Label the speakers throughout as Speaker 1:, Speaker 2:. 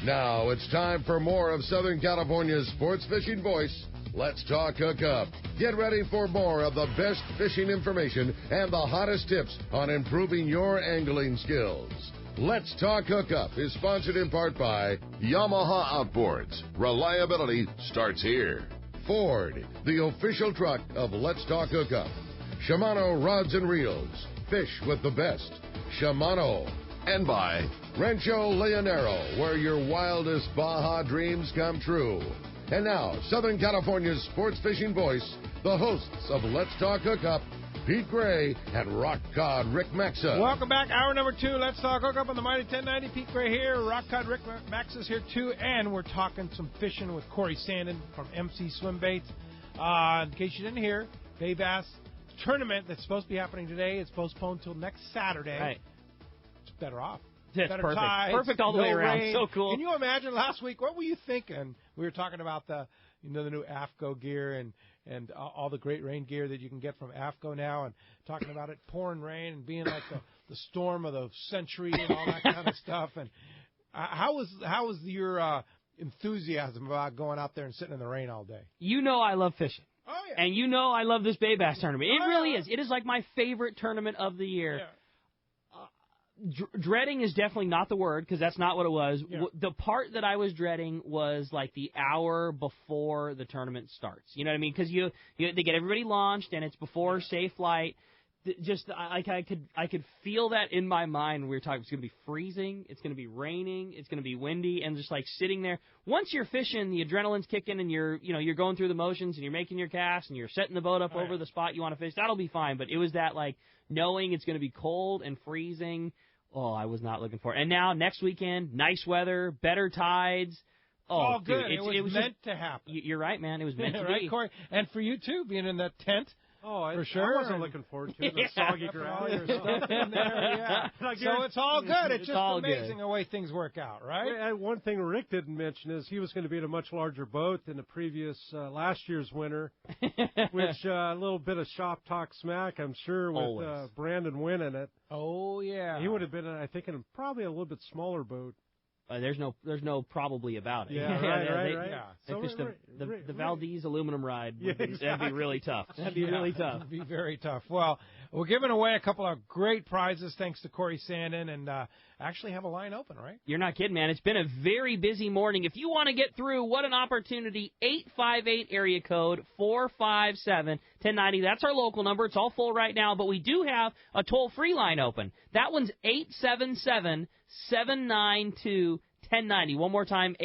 Speaker 1: Now it's time for more of Southern California's sports fishing voice. Let's talk Hookup. Get ready for more of the best fishing information and the hottest tips on improving your angling skills. Let's Talk Hookup is sponsored in part by Yamaha Outboards. Reliability starts here. Ford, the official truck of Let's Talk Hookup. Shimano Rods and Reels. Fish with the best. Shimano. And by Rancho Leonero, where your wildest Baja dreams come true. And now, Southern California's sports fishing voice, the hosts of Let's Talk Hookup, Pete Gray and Rock Cod Rick Maxa.
Speaker 2: Welcome back. Hour number 2. Let's Talk Hookup on the Mighty 1090. Pete Gray here. Rock Cod Rick Maxa is here, too. And we're talking some fishing with Corey Sanden from MC Swimbaits. In case you didn't hear, Bay Bass tournament that's supposed to be happening today is postponed until next Saturday.
Speaker 3: Right.
Speaker 2: It's better off.
Speaker 3: That's
Speaker 2: better
Speaker 3: perfect.
Speaker 2: tides,
Speaker 3: Perfect all the way around.
Speaker 2: Rain.
Speaker 3: So cool.
Speaker 2: Can you imagine last week? What were you thinking? We were talking about the new AFCO gear and all the great rain gear that you can get from AFCO now, and talking about it pouring rain and being like the storm of the century and all that kind of stuff. And how was your enthusiasm about going out there and sitting in the rain all day?
Speaker 3: You know I love fishing.
Speaker 2: Oh, yeah.
Speaker 3: And you know I love this Bay Bass tournament. It really is. It is like my favorite tournament of the year.
Speaker 2: Yeah.
Speaker 3: Dreading is definitely not the word, because that's not what it was.
Speaker 2: Yeah.
Speaker 3: The part that I was dreading was like the hour before the tournament starts. You know what I mean? Because they get everybody launched and it's before safe flight. I could feel that in my mind. We were talking. It's going to be freezing. It's going to be raining. It's going to be windy, and just like sitting there. Once you're fishing, the adrenaline's kicking, and you're going through the motions, and you're making your cast, and you're setting the boat up over the spot you want to fish. That'll be fine. But it was that like knowing it's going to be cold and freezing. Oh, I was not looking for it. And now, next weekend, nice weather, better tides. Oh,
Speaker 2: good.
Speaker 3: Dude,
Speaker 2: it was meant to happen.
Speaker 3: You're right, man. It was meant to
Speaker 2: right,
Speaker 3: be.
Speaker 2: Corey? And for you, too, being in that tent. For sure.
Speaker 4: I wasn't looking forward to it. The soggy grass.
Speaker 2: All your stuff in there, yeah. So it's all good. It's just amazing
Speaker 3: good.
Speaker 2: the way things work out, right?
Speaker 4: One thing Rick didn't mention is he was going to be in a much larger boat than the previous last year's winner, which a little bit of shop talk smack, I'm sure, with Brandon winning it.
Speaker 2: Oh, yeah.
Speaker 4: He would have been, I think, in probably a little bit smaller boat.
Speaker 3: There's no probably about it.
Speaker 4: Yeah, right.
Speaker 2: Yeah.
Speaker 3: They fished the Valdez aluminum ride. That'd be really tough. That'd be really tough.
Speaker 2: It'd be very tough. Well, we're giving away a couple of great prizes thanks to Corey Sanden, and actually have a line open, right?
Speaker 3: You're not kidding, man. It's been a very busy morning. If you want to get through, what an opportunity. 858 area code 457-1090. That's our local number. It's all full right now, but we do have a toll-free line open. That one's 877-792-1090. One more time,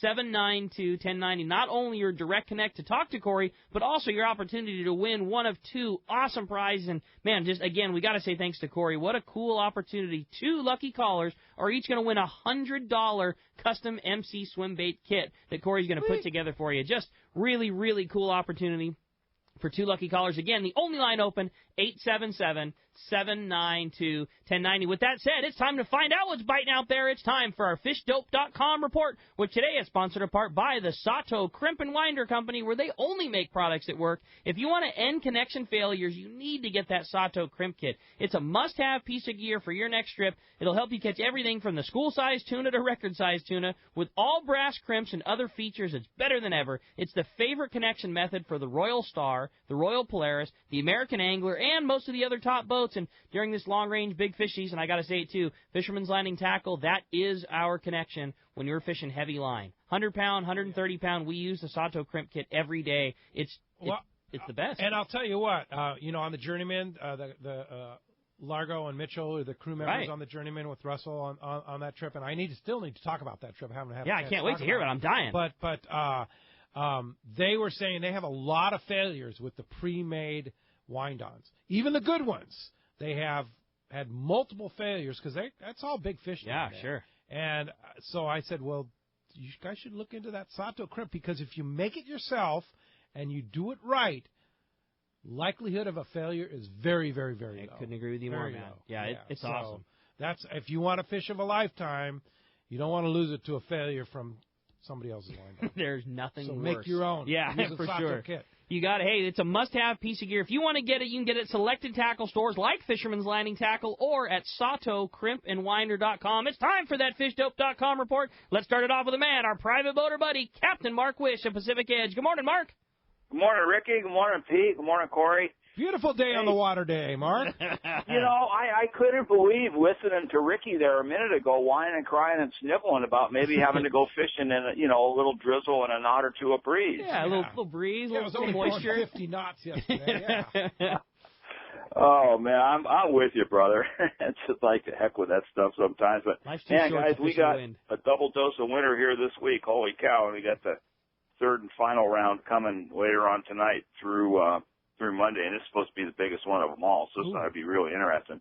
Speaker 3: 877-792-1090. Not only your direct connect to talk to Corey, but also your opportunity to win one of 2 awesome prizes. And, man, just, again, we got to say thanks to Corey. What a cool opportunity. 2 lucky callers are each going to win a $100 custom MC swim bait kit that Corey's going to put together for you. Just really, really cool opportunity for 2 lucky callers. Again, the only line open, 877-792-1090. With that said, it's time to find out what's biting out there. It's time for our FishDope.com report, which today is sponsored in part by the Sato Crimp and Winder Company, where they only make products that work. If you want to end connection failures, you need to get that Sato Crimp Kit. It's a must-have piece of gear for your next trip. It'll help you catch everything from the school-sized tuna to record-sized tuna. With all brass crimps and other features, it's better than ever. It's the favorite connection method for the Royal Star, the Royal Polaris, the American Angler, and most of the other top boats. And during this long-range big fish season, I got to say it too, Fisherman's Landing Tackle, that is our connection when you're fishing heavy line. 100-pound, 130-pound, we use the Sato Crimp Kit every day. It's the best.
Speaker 2: And I'll tell you what, on the Journeyman, the Largo and Mitchell are the crew members on the Journeyman with Russell on that trip, and I still need to talk about that trip. I haven't had a chance
Speaker 3: I can't wait to hear it. I'm dying.
Speaker 2: But they were saying they have a lot of failures with the pre-made wind-ons. Even the good ones, they have had multiple failures because that's all big fish.
Speaker 3: Yeah, sure.
Speaker 2: And so I said, well, you guys should look into that Sato Crimp, because if you make it yourself and you do it right, likelihood of a failure is very, very, very low.
Speaker 3: I couldn't agree with you more, man. Yeah, it's awesome.
Speaker 2: That's if you want a fish of a lifetime, you don't want to lose it to a failure from somebody else's line.
Speaker 3: There's nothing
Speaker 2: so
Speaker 3: worse.
Speaker 2: Make your own.
Speaker 3: Yeah,
Speaker 2: Use a
Speaker 3: for
Speaker 2: Sato
Speaker 3: sure.
Speaker 2: Kit.
Speaker 3: You got it. Hey, it's a must-have piece of gear. If you want to get it, you can get it at selected tackle stores like Fisherman's Landing Tackle or at SatoCrimpandWinder.com. It's time for that FishDope.com report. Let's start it off with a man, our private boater buddy, Captain Mark Wish of Pacific Edge. Good morning, Mark.
Speaker 5: Good morning, Ricky. Good morning, Pete. Good morning, Corey.
Speaker 2: Beautiful day on the water day, Mark.
Speaker 5: You know, I couldn't believe listening to Ricky there a minute ago, whining and crying and sniveling about maybe having to go fishing in a little drizzle and a knot or two of breeze.
Speaker 3: Yeah, a little breeze, a little moisture.
Speaker 2: 50 knots yesterday. Yeah.
Speaker 5: Oh man, I'm with you, brother. It's just like the heck with that stuff sometimes. But man, guys, we got a double dose of winter here this week. Holy cow! And we got the third and final round coming later on tonight through Monday, and it's supposed to be the biggest one of them all, so it's going to be really interesting.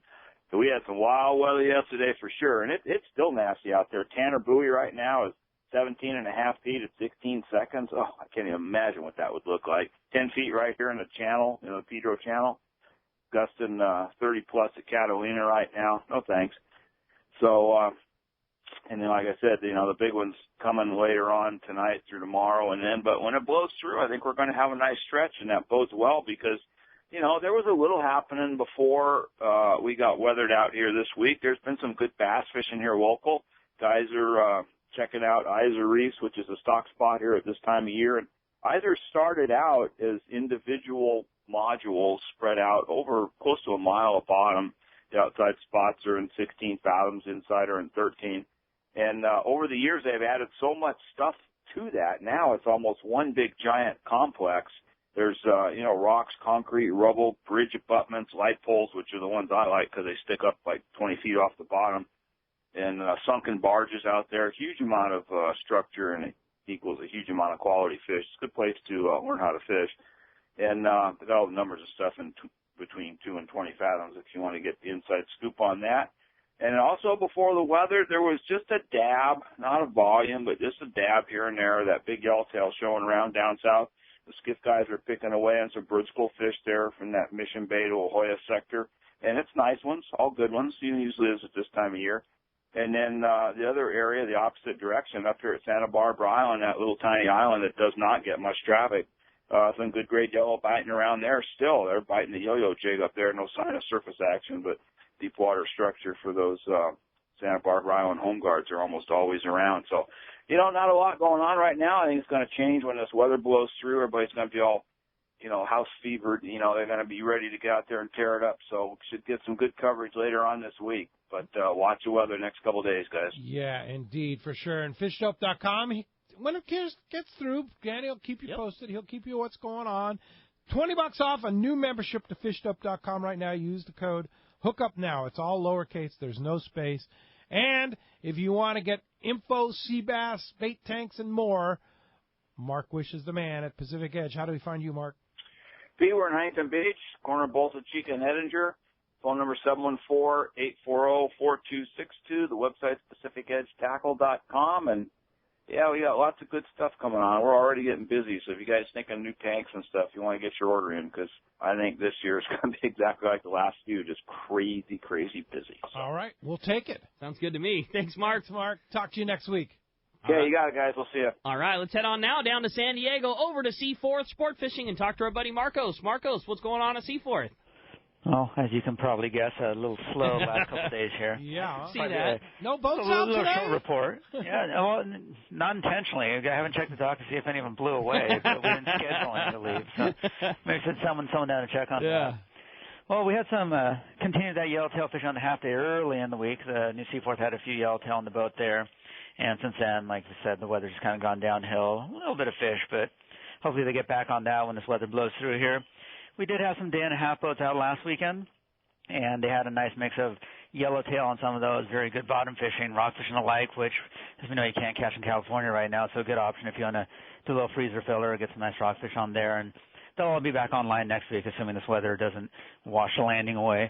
Speaker 5: So we had some wild weather yesterday for sure, and it's still nasty out there. Tanner Buoy right now is 17.5 feet at 16 seconds. Oh, I can't even imagine what that would look like. 10 feet right here in the channel, the Pedro Channel. Gusting 30-plus at Catalina right now. No thanks. So, and then, like I said, the big one's coming later on tonight through tomorrow. But when it blows through, I think we're going to have a nice stretch, and that bodes well because, there was a little happening before we got weathered out here this week. There's been some good bass fishing here local. Guys are checking out Iser Reefs, which is a stock spot here at this time of year. And Iser started out as individual modules spread out over close to a mile of bottom. The outside spots are in 16 fathoms, inside are in 13. And over the years, they've added so much stuff to that. Now it's almost one big giant complex. There's, rocks, concrete, rubble, bridge abutments, light poles, which are the ones I like because they stick up like 20 feet off the bottom, and sunken barges out there. Huge amount of structure, and it equals a huge amount of quality fish. It's a good place to learn how to fish. And they got all the numbers of stuff in between 2 and 20 fathoms if you want to get the inside scoop on that. And also before the weather, there was just a dab, not a volume, but just a dab here and there, that big yellowtail showing around down south. The skiff guys are picking away on some bird school fish there from that Mission Bay to La Jolla sector. And it's nice ones, all good ones. Usually is at this time of year. And then the other area, the opposite direction, up here at Santa Barbara Island, that little tiny island that does not get much traffic. Some good great yellow biting around there still. They're biting the yo-yo jig up there. No sign of surface action, but deep water structure for those Santa Barbara Island home guards are almost always around. So, not a lot going on right now. I think it's going to change when this weather blows through. Everybody's going to be all, house fevered. They're going to be ready to get out there and tear it up. So we should get some good coverage later on this week. But watch the weather next couple of days, guys.
Speaker 2: Yeah, indeed, for sure. And FishDope.com, when it gets through, Danny will keep you posted. He'll keep you what's going on. $20 off a new membership to FishDope.com right now. Use the code Hookup now. It's all lowercase. There's no space. And if you want to get info, sea bass, bait tanks, and more, Mark Wish is the man at Pacific Edge. How do we find you, Mark?
Speaker 5: We're in Huntington Beach, corner of Bolsa Chica and Hettinger. Phone number 714-840-4262. The website's PacificEdgeTackle.com. And yeah, we got lots of good stuff coming on. We're already getting busy, so if you guys think of new tanks and stuff, you want to get your order in because I think this year is going to be exactly like the last few, just crazy, crazy busy. So.
Speaker 2: All right, we'll take it.
Speaker 3: Sounds good to me. Thanks, Mark.
Speaker 2: Talk to you next week.
Speaker 5: Okay, you got it, guys. We'll see you.
Speaker 3: All right, let's head on now down to San Diego, over to Seaforth Sport Fishing, and talk to our buddy Marcos. Marcos, what's going on at Seaforth?
Speaker 6: Well, as you can probably guess, a little slow last couple of days here.
Speaker 2: Yeah,
Speaker 3: see that.
Speaker 2: No boats out today?
Speaker 6: A little short report. Yeah, well, not intentionally. I haven't checked the dock to see if any of them blew away. But we didn't schedule any to leave. So maybe send someone down to check on that. Well, we had some continued that yellowtail fish on the half day early in the week. The New Seaforth had a few yellowtail on the boat there. And since then, like we said, the weather's kind of gone downhill. A little bit of fish, but hopefully they get back on that when this weather blows through here. We did have some day and a half boats out last weekend, and they had a nice mix of yellowtail on some of those, very good bottom fishing, rockfish and the like, which, as we know, you can't catch in California right now, so a good option if you want to do a little freezer filler or get some nice rockfish on there. And they'll all be back online next week, assuming this weather doesn't wash the landing away.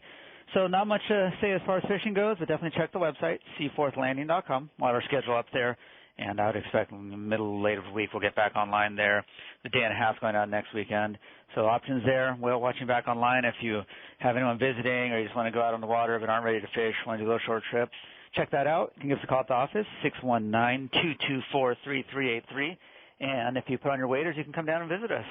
Speaker 6: So not much to say as far as fishing goes, but definitely check the website, seaforthlanding.com. We'll have our schedule up there. And I would expect in the middle, later of the week, we'll get back online there. The day and a half going on next weekend. So options there. Whale watching back online. If you have anyone visiting or you just want to go out on the water but aren't ready to fish, want to do a little short trip, check that out. You can give us a call at the office, 619-224-3383. And if you put on your waders, you can come down and visit us.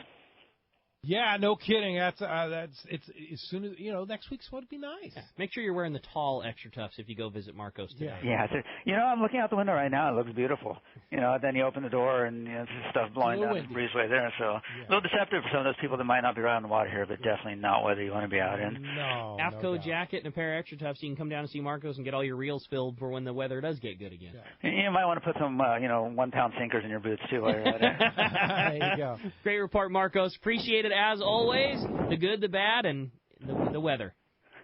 Speaker 2: Yeah, no kidding. It's as soon as next week's supposed to be nice.
Speaker 3: Yeah. Make sure you're wearing the tall extra toughs if you go visit Marcos today.
Speaker 6: Yeah. I'm looking out the window right now. It looks beautiful. Then you open the door and there's stuff blowing down the breezeway there. So a little deceptive for some of those people that might not be right on the water here, but definitely not weather you want to be out in.
Speaker 2: No.
Speaker 3: AFCO jacket and a pair of extra toughs. You can come down and see Marcos and get all your reels filled for when the weather does get good again.
Speaker 6: Yeah. You might want to put some 1-pound sinkers in your boots too while you're out there.
Speaker 2: There you go.
Speaker 3: Great report, Marcos. Appreciate it as always. The good, the bad, and the weather.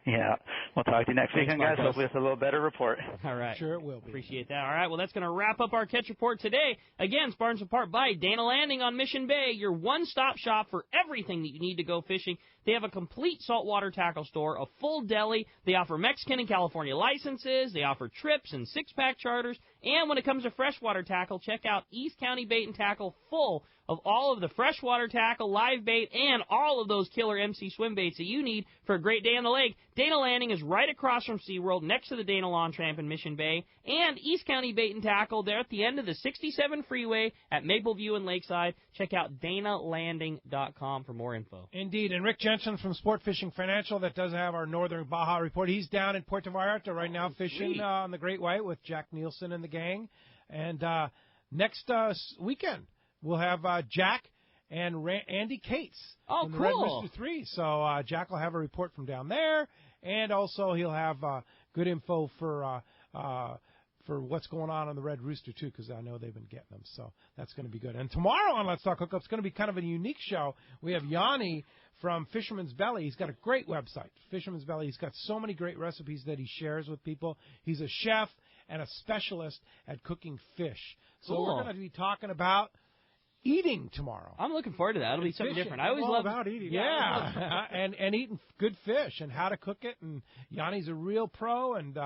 Speaker 6: Yeah. We'll talk to you next weekend, guys. Hopefully with a little better report.
Speaker 3: All right.
Speaker 2: Sure it will be.
Speaker 3: Appreciate that. All right. Well, that's going to wrap up our catch report today. Again, sponsored part by Dana Landing on Mission Bay, your one-stop shop for everything that you need to go fishing. They have a complete saltwater tackle store, a full deli. They offer Mexican and California licenses. They offer trips and six-pack charters. And when it comes to freshwater tackle, check out East County Bait and Tackle, full of all of the freshwater tackle, live bait, and all of those killer MC swim baits that you need for a great day on the lake. Dana Landing is right across from SeaWorld, next to the Dana Lawn Tramp in Mission Bay. And East County Bait and Tackle, they're at the end of the 67 freeway at Mapleview and Lakeside. Check out DanaLanding.com for more info.
Speaker 2: Indeed. And Rick Jensen from Sport Fishing Financial, that does have our Northern Baja report. He's down in Puerto Vallarta right now fishing on the Great White with Jack Nielsen and the gang. And next weekend, we'll have Jack and Andy Cates from the Red Rooster 3. So Jack will have a report from down there, and also he'll have good info for what's going on the Red Rooster, too, because I know they've been getting them. So that's going to be good. And tomorrow on Let's Talk Hookup, it's going to be kind of a unique show. We have Yanni from Fisherman's Belly. He's got a great website, Fisherman's Belly. He's got so many great recipes that he shares with people. He's a chef and a specialist at cooking fish. So we're going to be talking about eating tomorrow.
Speaker 3: I'm looking forward to that. It'll be something
Speaker 2: fishing.
Speaker 3: different. I always love
Speaker 4: about eating.
Speaker 2: Yeah, and eating good fish and how to cook it. And Yanni's a real pro, and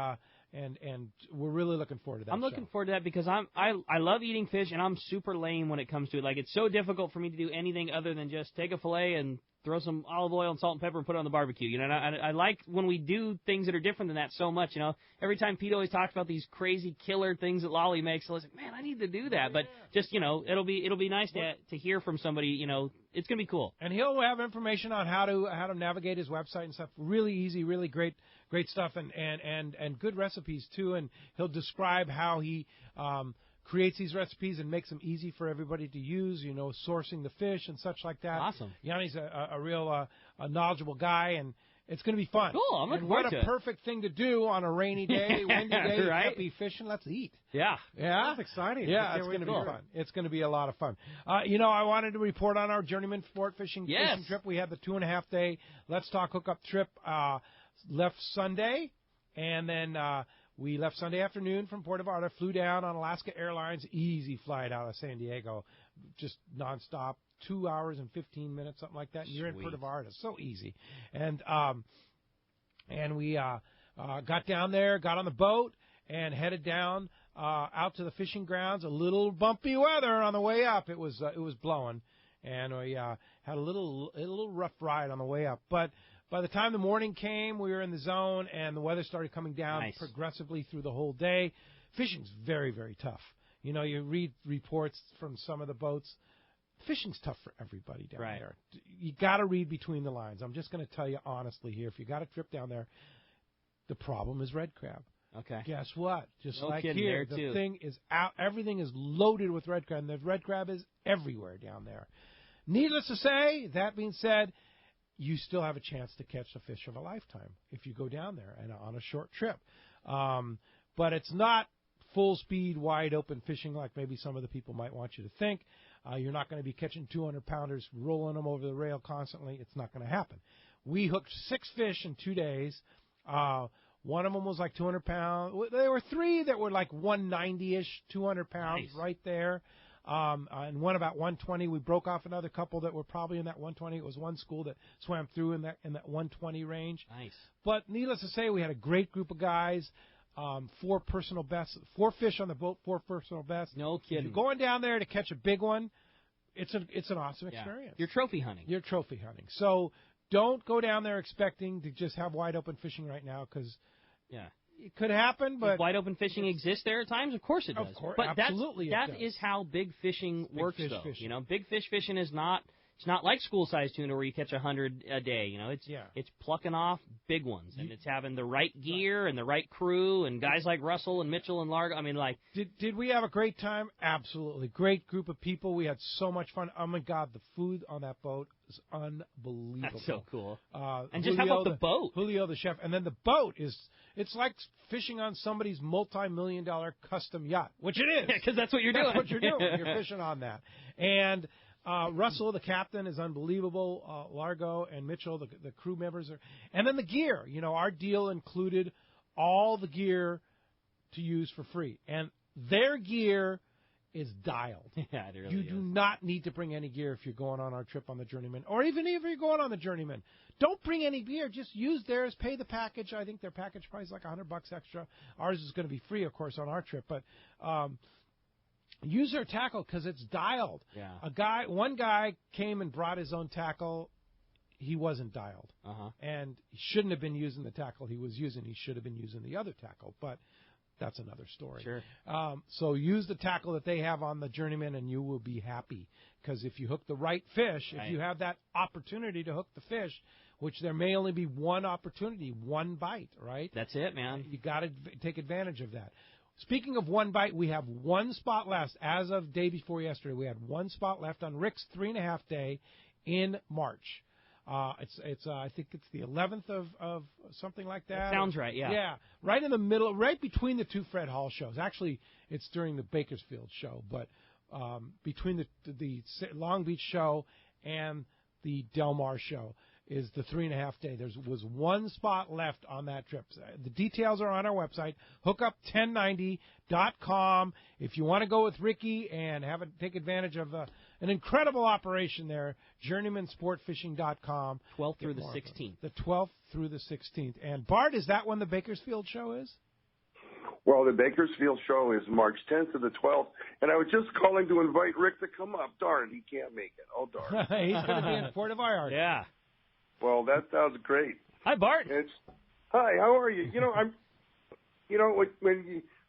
Speaker 2: we're really looking forward to that.
Speaker 3: I'm looking forward to that because I love eating fish, and I'm super lame when it comes to it. Like, it's so difficult for me to do anything other than just take a fillet and throw some olive oil and salt and pepper and put it on the barbecue. And I like when we do things that are different than that so much. Every time Pete always talks about these crazy killer things that Lolly makes, I was like, man, I need to do that. But just it'll be nice to hear from somebody. It's gonna be cool.
Speaker 2: And he'll have information on how to navigate his website and stuff. Really easy, really great stuff, and good recipes too. And he'll describe how he creates these recipes and makes them easy for everybody to use, sourcing the fish and such like that.
Speaker 3: Awesome.
Speaker 2: Yanni's a real knowledgeable guy, and it's going to be fun.
Speaker 3: Cool. I'm looking forward to it.
Speaker 2: What a perfect thing to do on a rainy day, windy day. You can't be fishing. Let's eat.
Speaker 3: Yeah.
Speaker 2: Yeah?
Speaker 4: That's exciting.
Speaker 2: Yeah, it's going to be fun. It's going to be a lot of fun. I wanted to report on our Journeyman Sport Fishing trip. We had the 2.5-day Let's Talk Hookup trip left Sunday, and then we left Sunday afternoon from Puerto Vallarta, flew down on Alaska Airlines, easy flight out of San Diego, just nonstop, 2 hours and 15 minutes, something like that. And you're in Puerto Vallarta, so easy. And we got down there, got on the boat, and headed down out to the fishing grounds. A little bumpy weather on the way up. It was blowing, and we had a little rough ride on the way up, but by the time the morning came, we were in the zone, and the weather started coming down progressively through the whole day. Fishing's very, very tough. You read reports from some of the boats. Fishing's tough for everybody down there. You got to read between the lines. I'm just going to tell you honestly here. If you got a trip down there, the problem is red crab.
Speaker 3: Okay.
Speaker 2: Guess what? Just
Speaker 3: no
Speaker 2: like
Speaker 3: kidding,
Speaker 2: here, the thing is out. Everything is loaded with red crab, and the red crab is everywhere down there. Needless to say, that being said, you still have a chance to catch a fish of a lifetime if you go down there and on a short trip. But it's not full-speed, wide-open fishing like maybe some of the people might want you to think. You're not going to be catching 200-pounders, rolling them over the rail constantly. It's not going to happen. We hooked 6 fish in 2 days. One of them was like 200 pounds. There were 3 that were like 190-ish, 200 pounds right there. And one about 120. We broke off another couple that were probably in that 120. It was one school that swam through in that 120 range.
Speaker 3: Nice.
Speaker 2: But needless to say, we had a great group of guys. 4 personal bests, 4 fish on the boat, 4 personal bests.
Speaker 3: No kidding.
Speaker 2: If you're going down there to catch a big one, it's an awesome experience.
Speaker 3: You're trophy hunting.
Speaker 2: You're trophy hunting. So don't go down there expecting to just have wide open fishing right now because it could happen. But
Speaker 3: does wide open fishing exists there at times? Of course it does.
Speaker 2: Of course,
Speaker 3: but
Speaker 2: absolutely,
Speaker 3: that is how big fishing works, though.
Speaker 2: Fishing.
Speaker 3: Big fish fishing is not it's not like school-sized tuna where you catch 100 a day. You know, it's plucking off big ones, and it's having the right gear and the right crew and guys like Russell and Mitchell and Largo. I mean, like,
Speaker 2: did we have a great time? Absolutely, great group of people. We had so much fun. Oh my God, the food on that boat is unbelievable.
Speaker 3: That's so cool.
Speaker 2: And
Speaker 3: just how about the boat?
Speaker 2: Julio, the chef, and then the boat it's like fishing on somebody's multi-million-dollar custom yacht, which it is.
Speaker 3: Yeah, because that's what you're doing.
Speaker 2: That's what you're doing. You're fishing on that. And Russell, the captain, is unbelievable. Largo and Mitchell, the crew members are. And then the gear. You know, our deal included all the gear to use for free. And their gear is dialed.
Speaker 3: Yeah, it really
Speaker 2: you
Speaker 3: is.
Speaker 2: do not need to bring any gear if you're going on our trip on the Journeyman, or even if you're going on the Journeyman. Don't bring any gear. Just use theirs. Pay the package. I think their package price is like $100 extra. Ours is going to be free, of course, on our trip. But use their tackle because it's dialed.
Speaker 3: Yeah.
Speaker 2: One guy came and brought his own tackle. He wasn't dialed, and he shouldn't have been using the tackle he was using. He should have been using the other tackle, but that's another story.
Speaker 3: Sure.
Speaker 2: So use the tackle that they have on the Journeyman, and you will be happy. Because if you hook the right fish, if you have that opportunity to hook the fish, which there may only be one opportunity, one bite, right?
Speaker 3: That's it, man.
Speaker 2: You got to take advantage of that. Speaking of one bite, we have one spot left. As of day before yesterday, we had one spot left on Rick's 3.5 day in March. It's I think it's the 11th of something like that.
Speaker 3: That sounds right, yeah.
Speaker 2: Yeah, right in the middle, right between the two Fred Hall shows. Actually, it's during the Bakersfield show, but between the Long Beach show and the Del Mar show is the 3.5 day. There was one spot left on that trip. The details are on our website, hookup1090.com. If you want to go with Ricky and take advantage of an incredible operation there, journeymansportfishing.com.
Speaker 3: 12th through the 16th.
Speaker 2: The 12th through the 16th. And Bart, is that when the Bakersfield show is?
Speaker 7: Well, the Bakersfield show is March 10th to the 12th, and I was just calling to invite Rick to come up. Darn, he can't make it. Oh, darn.
Speaker 2: He's going to be in Puerto Vallarta.
Speaker 3: Yeah.
Speaker 7: Well, that sounds great.
Speaker 3: Hi, Bart.
Speaker 7: Hi, how are you?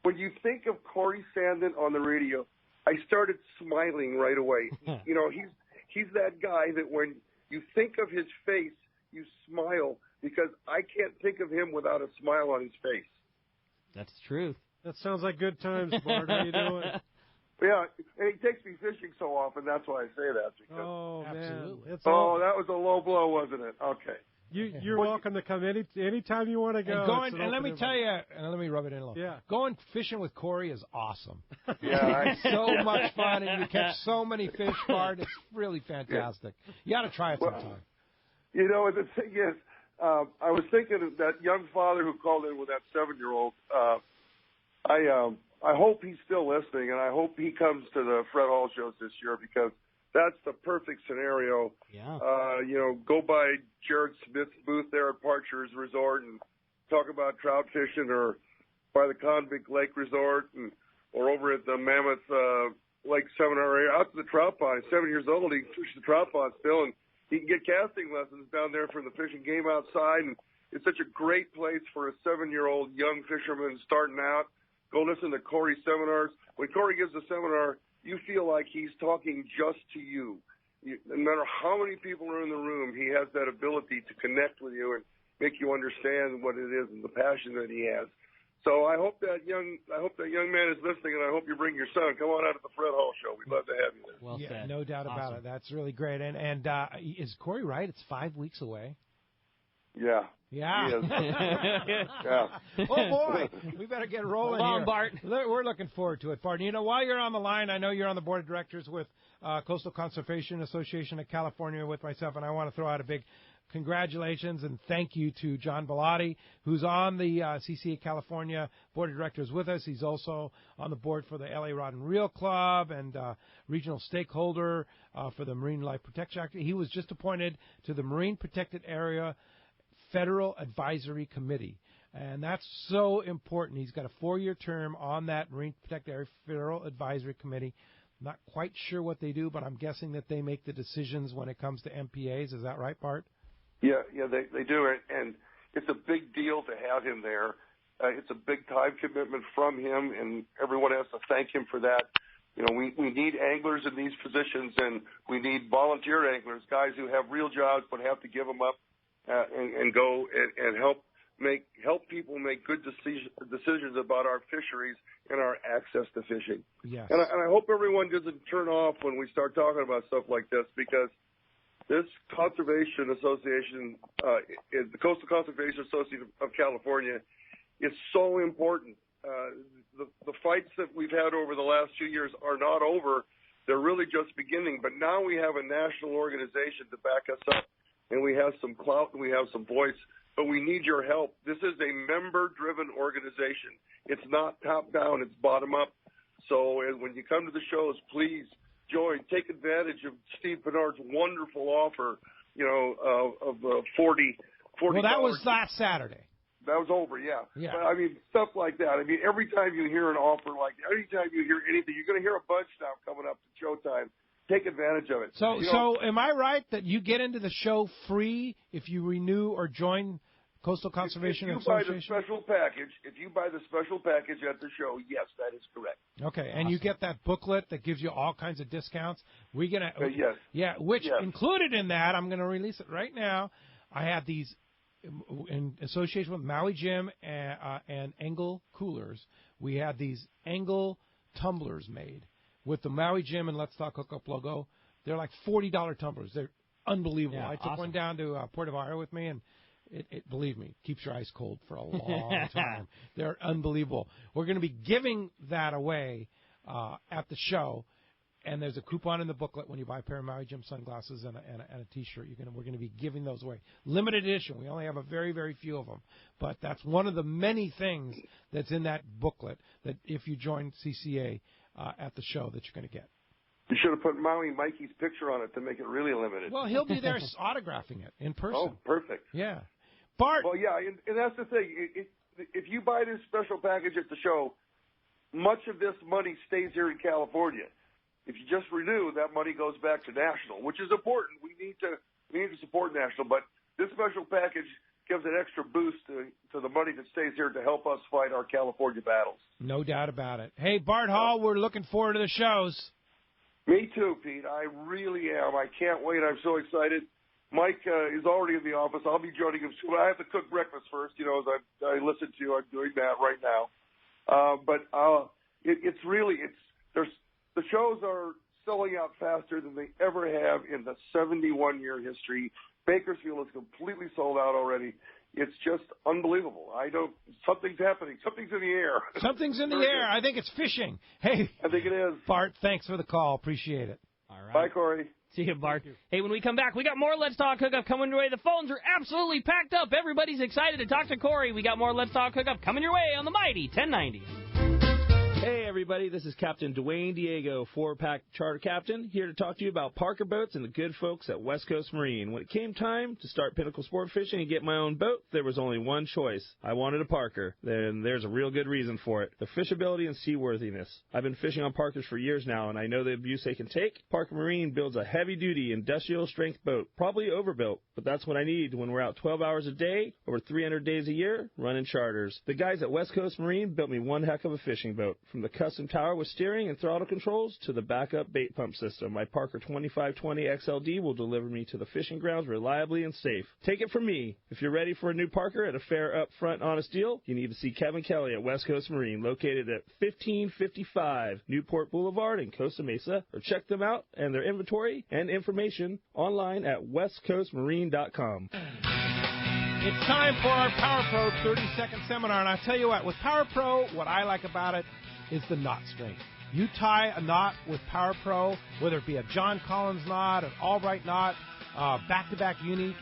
Speaker 7: When you think of Corey Sanden on the radio, I started smiling right away. He's that guy that when you think of his face, you smile, because I can't think of him without a smile on his face.
Speaker 3: That's the truth.
Speaker 4: That sounds like good times, Bart. How you doing?
Speaker 7: Yeah, and he takes me fishing so often. That's why I say that.
Speaker 4: Because,
Speaker 2: absolutely.
Speaker 4: Man.
Speaker 7: That was a low blow, wasn't it? Okay.
Speaker 4: You're welcome to come anytime you want to go.
Speaker 2: And let me tell you, and let me rub it in a little.
Speaker 4: Yeah.
Speaker 2: Going fishing with Corey is awesome.
Speaker 7: Yeah.
Speaker 2: It's so much fun, and you catch so many fish, Bart. It's really fantastic. You got to try it sometime.
Speaker 7: The thing is, I was thinking of that young father who called in with that 7-year-old. I hope he's still listening, and I hope he comes to the Fred Hall shows this year, because that's the perfect scenario.
Speaker 3: Yeah.
Speaker 7: Go by Jared Smith's booth there at Parcher's Resort and talk about trout fishing, or by the Convict Lake Resort, or over at the Mammoth Lake Seminar area, out to the trout pond. 7 years old, he can fish the trout pond still, and he can get casting lessons down there from the Fish and Game outside. And it's such a great place for a 7-year-old young fisherman starting out. Go listen to Corey's seminars. When Corey gives a seminar, you feel like he's talking just to you. No matter how many people are in the room, he has that ability to connect with you and make you understand what it is and the passion that he has. So I hope that young man is listening, and I hope you bring your son. Come on out to the Fred Hall show. We'd love to have you there.
Speaker 3: Well said.
Speaker 2: No doubt about it. That's really great. And is Corey right? It's 5 weeks away.
Speaker 7: Yeah.
Speaker 2: Yeah.
Speaker 7: Yeah.
Speaker 2: Oh, boy. We better get rolling
Speaker 3: Come on,
Speaker 2: here.
Speaker 3: Bart.
Speaker 2: We're looking forward to it, Bart. While you're on the line, I know you're on the board of directors with Coastal Conservation Association of California with myself, and I want to throw out a big congratulations and thank you to John Bellotti, who's on the CCA California Board of Directors with us. He's also on the board for the LA Rod and Reel Club and regional stakeholder for the Marine Life Protection Act. He was just appointed to the Marine Protected Area Federal Advisory Committee, and that's so important. He's got a 4-year term on that Marine Protected Area Federal Advisory Committee. I'm not quite sure what they do, but I'm guessing that they make the decisions when it comes to MPAs. Is that right, Bart?
Speaker 7: Yeah, they do it, and it's a big deal to have him there. It's a big time commitment from him, and everyone has to thank him for that. You know, we need anglers in these positions, and we need volunteer anglers, guys who have real jobs but have to give them up and go and help people make good decisions about our fisheries and our access to fishing.
Speaker 2: Yes.
Speaker 7: And I hope everyone doesn't turn off when we start talking about stuff like this, because this conservation association, the Coastal Conservation Association of California, is so important. The fights that we've had over the last few years are not over. They're really just beginning. But now we have a national organization to back us up, and we have some clout and we have some voice. But we need your help. This is a member-driven organization. It's not top-down. It's bottom-up. So when you come to the shows, please join. Take advantage of Steve Pinard's wonderful offer, of $40.
Speaker 2: Well, that was last Saturday.
Speaker 7: That was over, yeah.
Speaker 2: Yeah.
Speaker 7: But, stuff like that. Every time you hear an offer like that, every time you hear anything, you're going to hear a bunch now coming up to showtime. Take advantage of it.
Speaker 2: So am I right that you get into the show free if you renew or join Coastal Conservation Association?
Speaker 7: If you buy the special package at the show, yes, that is correct.
Speaker 2: Okay, and you get that booklet that gives you all kinds of discounts.
Speaker 7: Yes.
Speaker 2: Yeah, included in that, I'm going to release it right now. I have these in association with Maui Jim and Angle Coolers. We had these Angle tumblers made with the Maui Jim and Let's Talk Hookup logo. They're like $40 tumblers. They're unbelievable.
Speaker 3: Yeah,
Speaker 2: I took one down to Puerto Vallarta with me, and it believe me, keeps your ice cold for a long time. They're unbelievable. We're going to be giving that away at the show, and there's a coupon in the booklet when you buy a pair of Maui Jim sunglasses and a T-shirt. We're going to be giving those away. Limited edition. We only have a very, very few of them, but that's one of the many things that's in that booklet that if you join CCA at the show that you're going to get.
Speaker 7: You should have put Maui Mikey's picture on it to make it really limited.
Speaker 2: Well, he'll be there autographing it in person.
Speaker 7: Oh, perfect.
Speaker 2: Yeah. Bart.
Speaker 7: Well, yeah, and that's the thing. If you buy this special package at the show, much of this money stays here in California. If you just renew, that money goes back to national, which is important. We need to support national, but this special package gives an extra boost to the money that stays here to help us fight our California battles.
Speaker 2: No doubt about it. Hey, Bart Hall, we're looking forward to the shows.
Speaker 7: Me too, Pete. I really am. I can't wait. I'm so excited. Mike is already in the office. I'll be joining him soon. I have to cook breakfast first, as I listen to you. I'm doing that right now. The shows are selling out faster than they ever have in the 71-year history. Bakersfield is completely sold out already. It's just unbelievable. Something's happening. Something's in the air.
Speaker 2: Something's in the air. I think it's fishing. Hey.
Speaker 7: I think it is.
Speaker 2: Bart, thanks for the call. Appreciate it.
Speaker 3: All right.
Speaker 7: Bye, Corey.
Speaker 3: See you, Bart. Hey, when we come back, we got more Let's Talk Hookup coming your way. The phones are absolutely packed up. Everybody's excited to talk to Corey. We got more Let's Talk Hookup coming your way on the mighty 1090.
Speaker 8: Hey, everybody, this is Captain Dwayne Diego, 4-pack charter captain, here to talk to you about Parker Boats and the good folks at West Coast Marine. When it came time to start Pinnacle Sport Fishing and get my own boat, there was only one choice. I wanted a Parker, and there's a real good reason for it. The fishability and seaworthiness. I've been fishing on Parkers for years now, and I know the abuse they can take. Parker Marine builds a heavy-duty, industrial-strength boat, probably overbuilt, but that's what I need when we're out 12 hours a day, over 300 days a year, running charters. The guys at West Coast Marine built me one heck of a fishing boat. From the custom tower with steering and throttle controls to the backup bait pump system, my Parker 2520 XLD will deliver me to the fishing grounds reliably and safe. Take it from me. If you're ready for a new Parker at a fair, upfront, honest deal, you need to see Kevin Kelly at West Coast Marine, located at 1555 Newport Boulevard in Costa Mesa, or check them out and their inventory and information online at westcoastmarine.com.
Speaker 2: It's time for our Power Pro 30-second seminar, and I tell you what, with Power Pro, what I like about it is the knot strength. You tie a knot with Power Pro, whether it be a John Collins knot, an Albright knot, back-to-back uni,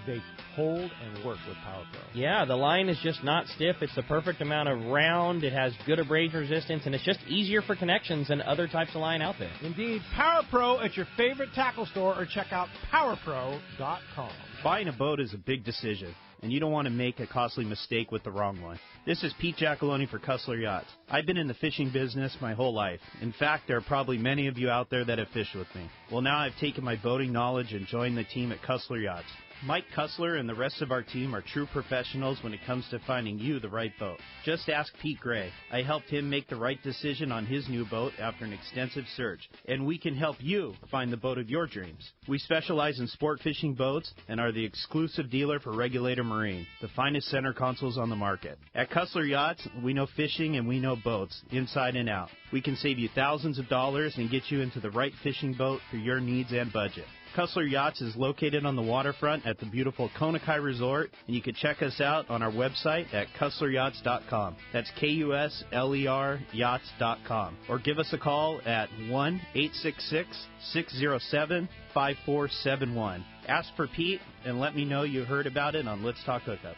Speaker 2: they hold and work with Power Pro.
Speaker 3: Yeah, the line is just not stiff. It's the perfect amount of round. It has good abrasion resistance, and it's just easier for connections than other types of line out there.
Speaker 2: Indeed. Power Pro at your favorite tackle store, or check out PowerPro.com.
Speaker 9: Buying a boat is a big decision, and you don't want to make a costly mistake with the wrong one. This is Pete Giacalone for Cussler Yachts. I've been in the fishing business my whole life. In fact, there are probably many of you out there that have fished with me. Well, now I've taken my boating knowledge and joined the team at Cussler Yachts. Mike Cussler and the rest of our team are true professionals when it comes to finding you the right boat. Just ask Pete Gray. I helped him make the right decision on his new boat after an extensive search, and we can help you find the boat of your dreams. We specialize in sport fishing boats and are the exclusive dealer for Regulator Marine, the finest center consoles on the market. At Cussler Yachts, we know fishing and we know boats, inside and out. We can save you thousands of dollars and get you into the right fishing boat for your needs and budget. Cussler Yachts is located on the waterfront at the beautiful Konakai Resort, and you can check us out on our website at CusslerYachts.com. That's KUSLER Yachts.com. Or give us a call at 1-866-607-5471. Ask for Pete and let me know you heard about it on Let's Talk Hookup.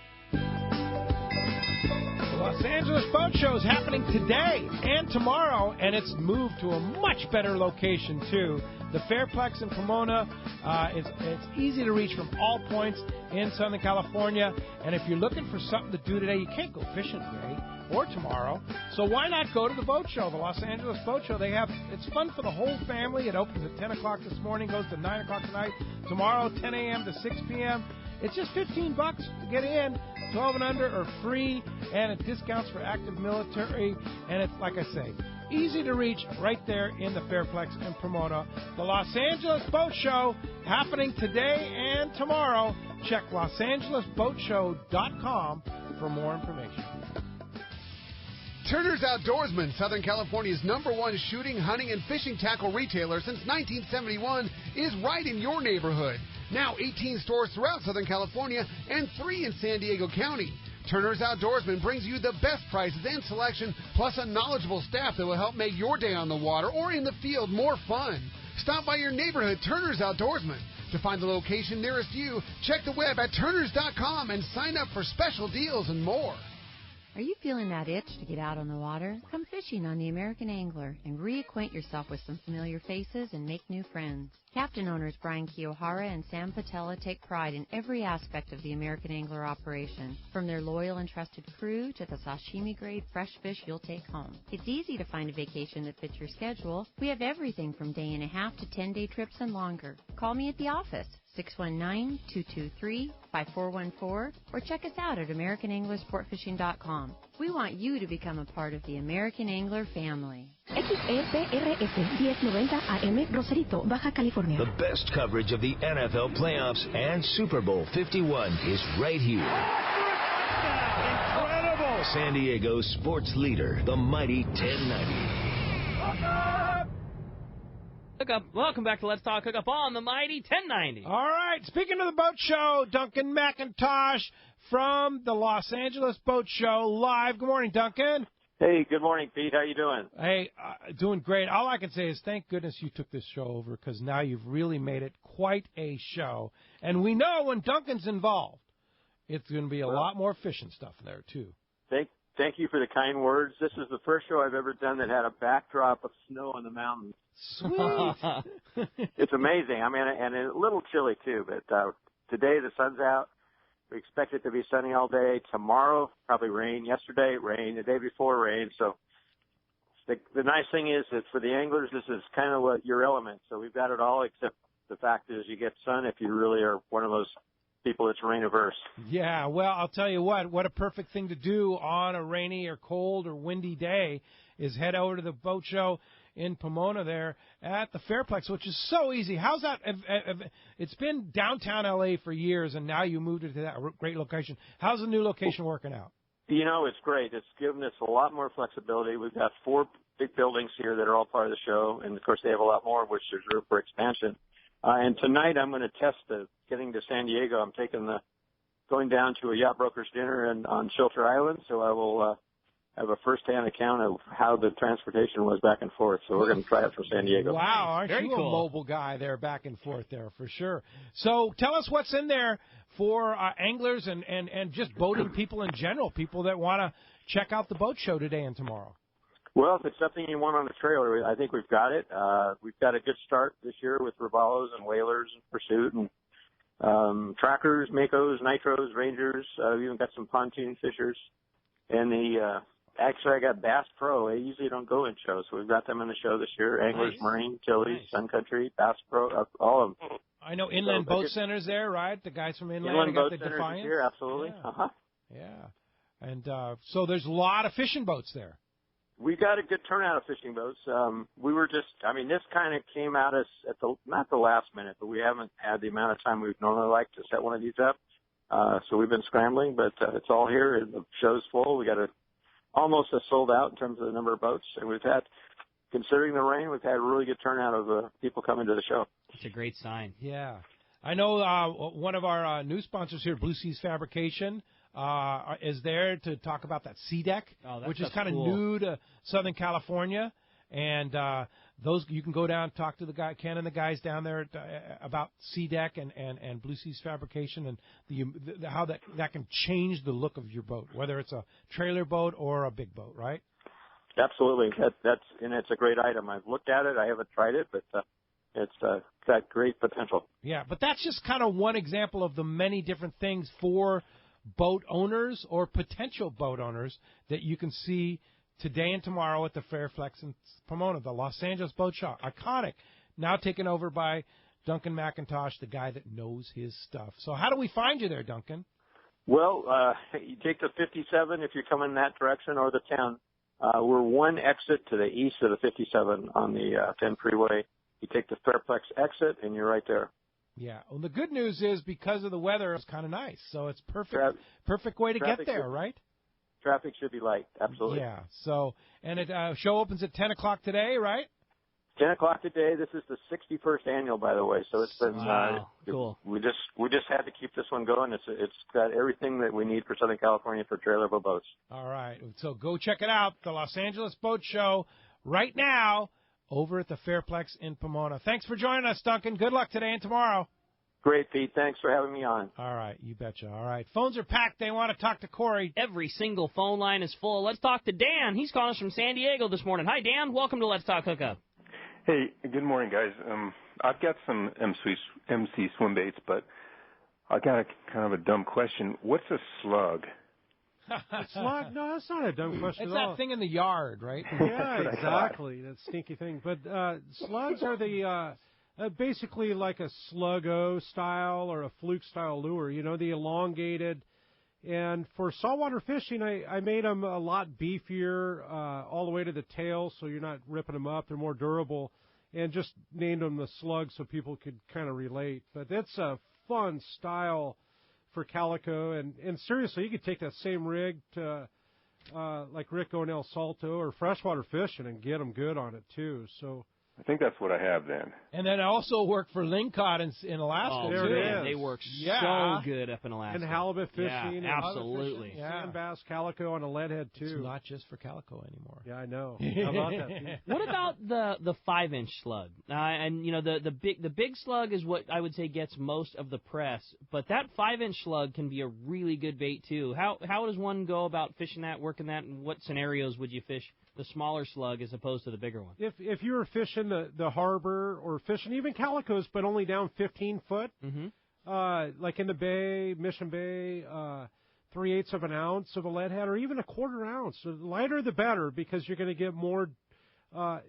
Speaker 2: Los Angeles Boat Show is happening today and tomorrow, and it's moved to a much better location, too. The Fairplex in Pomona, it's easy to reach from all points in Southern California. And if you're looking for something to do today, you can't go fishing today or tomorrow. So why not go to the boat show, the Los Angeles Boat Show? It's fun for the whole family. It opens at 10 o'clock this morning, goes to 9 o'clock tonight. Tomorrow, 10 a.m. to 6 p.m. It's just $15 to get in. 12 and under are free, and it discounts for active military. And it's, like I say, easy to reach right there in the Fairplex in Pomona. The Los Angeles Boat Show happening today and tomorrow. Check LosAngelesBoatShow.com for more information.
Speaker 10: Turner's Outdoorsman, Southern California's #1 shooting, hunting, and fishing tackle retailer since 1971, is right in your neighborhood. Now 18 stores throughout Southern California and 3 in San Diego County. Turner's Outdoorsman brings you the best prices and selection, plus a knowledgeable staff that will help make your day on the water or in the field more fun. Stop by your neighborhood Turner's Outdoorsman. To find the location nearest you, check the web at turners.com and sign up for special deals and more.
Speaker 11: Are you feeling that itch to get out on the water? Come fishing on the American Angler and reacquaint yourself with some familiar faces and make new friends. Captain owners Brian Kiyohara and Sam Patella take pride in every aspect of the American Angler operation, from their loyal and trusted crew to the sashimi-grade fresh fish you'll take home. It's easy to find a vacation that fits your schedule. We have everything from day and a half to 10-day trips and longer. Call me at the office, 619-223-5414, or check us out at AmericanAnglerSportFishing.com. We want you to become a part of the American Angler family.
Speaker 12: XEPRS 1090 AM, Rosarito, Baja California.
Speaker 13: The best coverage of the NFL playoffs and Super Bowl 51 is right here. Incredible! San Diego's sports leader, the mighty 1090.
Speaker 3: Hookup. Welcome back to Let's Talk Hookup on the mighty 1090.
Speaker 2: All right, speaking of the boat show, Duncan McIntosh from the Los Angeles Boat Show live. Good morning, Duncan.
Speaker 14: Hey, good morning, Pete. How you doing?
Speaker 2: Hey, doing great. All I can say is thank goodness you took this show over, because now you've really made it quite a show. And we know when Duncan's involved, it's going to be a lot more fishing stuff in there, too.
Speaker 14: Thank you for the kind words. This is the first show I've ever done that had a backdrop of snow on the mountains.
Speaker 2: Sweet.
Speaker 14: It's amazing. I mean, and a little chilly, too. But today the sun's out. We expect it to be sunny all day. Tomorrow, probably rain. Yesterday, rain. The day before, rain. So the nice thing is that for the anglers, this is kind of what your element. So we've got it all, except the fact is you get sun if you really are one of those people that's rain averse.
Speaker 2: Yeah, well, I'll tell you what a perfect thing to do on a rainy or cold or windy day is head over to the boat show in Pomona there at the Fairplex, which is so easy. How's that? It's been downtown L.A. for years, and now you moved it to that great location. How's the new location working out?
Speaker 14: You know, it's great. It's given us a lot more flexibility. We've got 4 big buildings here that are all part of the show, and, of course, they have a lot more, of which there's room for expansion. And tonight I'm going to test getting to San Diego. I'm going down to a yacht broker's dinner on Shelter Island, so I will have a first-hand account of how the transportation was back and forth. So we're going to try it from San Diego.
Speaker 2: Wow, aren't
Speaker 3: Very
Speaker 2: you
Speaker 3: cool.
Speaker 2: a mobile guy there, back and forth there, for sure. So tell us what's in there for anglers and just boating people in general, people that want to check out the boat show today and tomorrow.
Speaker 14: Well, if it's something you want on a trailer, I think we've got it. We've got a good start this year with Robalos and Whalers and Pursuit and Trackers, Makos, Nitros, Rangers. We've even got some pontoon fishers. And actually, I got Bass Pro. They usually don't go in shows, so we've got them in the show this year. Anglers,
Speaker 3: Nice.
Speaker 14: Marine, Tilly's,
Speaker 3: Nice.
Speaker 14: Sun Country, Bass Pro, all of them.
Speaker 2: I know Inland Boat Center's there, right? The guys from Inland
Speaker 14: Boat
Speaker 2: got the
Speaker 14: Center's
Speaker 2: Defiance.
Speaker 14: Here, absolutely.
Speaker 2: Yeah. Yeah. And so there's a lot of fishing boats there.
Speaker 14: We got a good turnout of fishing boats. We were just, this kind of came at us at not the last minute, but we haven't had the amount of time we'd normally like to set one of these up. So we've been scrambling, but it's all here. The show's full. We got almost sold out in terms of the number of boats. And we've had, considering the rain, we've had a really good turnout of people coming to the show.
Speaker 3: It's a great sign.
Speaker 2: Yeah. I know one of our new sponsors here, Blue Seas Fabrication, is there to talk about that Sea Deck, which is kind of new to Southern California. And those you can go down and talk to the guy, Ken and the guys down there about Sea Deck and Blue Seas Fabrication and how that can change the look of your boat, whether it's a trailer boat or a big boat, right?
Speaker 14: Absolutely. It's a great item. I've looked at it. I haven't tried it, but it's got great potential.
Speaker 2: Yeah, but that's just kind of one example of the many different things for boat owners or potential boat owners that you can see today and tomorrow at the Fairflex in Pomona, the Los Angeles Boat Show. Iconic. Now taken over by Duncan McIntosh, the guy that knows his stuff. So how do we find you there, Duncan?
Speaker 14: Well, you take the 57 if you're coming that direction, or the 10. We're one exit to the east of the 57 on the 10 freeway. You take the Fairplex exit, and you're right there.
Speaker 2: Yeah. Well, the good news is because of the weather, it's kind of nice. So it's perfect way to get there, right?
Speaker 14: Traffic should be light. Absolutely.
Speaker 2: Yeah. So, and it show opens at 10 o'clock today, right?
Speaker 14: 10 o'clock today. This is the 61st annual, by the way. So it's been
Speaker 3: cool.
Speaker 14: We just had to keep this one going. It's got everything that we need for Southern California for trailer boats.
Speaker 2: All right. So go check it out. The Los Angeles Boat Show right now over at the Fairplex in Pomona. Thanks for joining us, Duncan. Good luck today and tomorrow.
Speaker 14: Great, Pete. Thanks for having me on.
Speaker 2: All right. You betcha. All right. Phones are packed. They want to talk to Corey.
Speaker 3: Every single phone line is full. Let's talk to Dan. He's calling us from San Diego this morning. Hi, Dan. Welcome to Let's Talk Hookup.
Speaker 15: Hey, good morning, guys. I've got some MC Swimbaits, but I got a kind of a dumb question. What's a slug?
Speaker 4: A slug? No, that's not a dumb question
Speaker 2: it's
Speaker 4: at all.
Speaker 2: that thing in the yard, right?
Speaker 4: Yeah, exactly. That stinky thing. But slugs are the basically like a sluggo style or a fluke style lure. You know, the elongated. And for saltwater fishing, I made them a lot beefier all the way to the tail, so you're not ripping them up. They're more durable, and just named them the slug so people could kind of relate. But that's a fun style for calico, and seriously, you could take that same rig to like Rick going El Salto or freshwater fishing and get them good on it too. So
Speaker 15: I think that's what I have then.
Speaker 2: And then it also worked for lingcod in Alaska.
Speaker 3: Oh,
Speaker 2: too.
Speaker 3: Man, they work so good up in Alaska.
Speaker 4: And halibut fishing.
Speaker 3: Yeah, absolutely.
Speaker 4: Sand bass, calico on a leadhead, too.
Speaker 2: It's not just for calico anymore.
Speaker 4: Yeah, I know. How about that?
Speaker 3: What about the 5-inch slug? And, you know, the big slug is what I would say gets most of the press, but that 5-inch slug can be a really good bait, too. How does one go about fishing that, working that, and what scenarios would you fish the smaller slug as opposed to the bigger one?
Speaker 4: If you were fishing the harbor or fishing even calicos, but only down 15 foot, like in the bay, Mission Bay, 3/8 of an ounce of a leadhead, or even a 1/4 ounce. The lighter the better, because you're going to get more I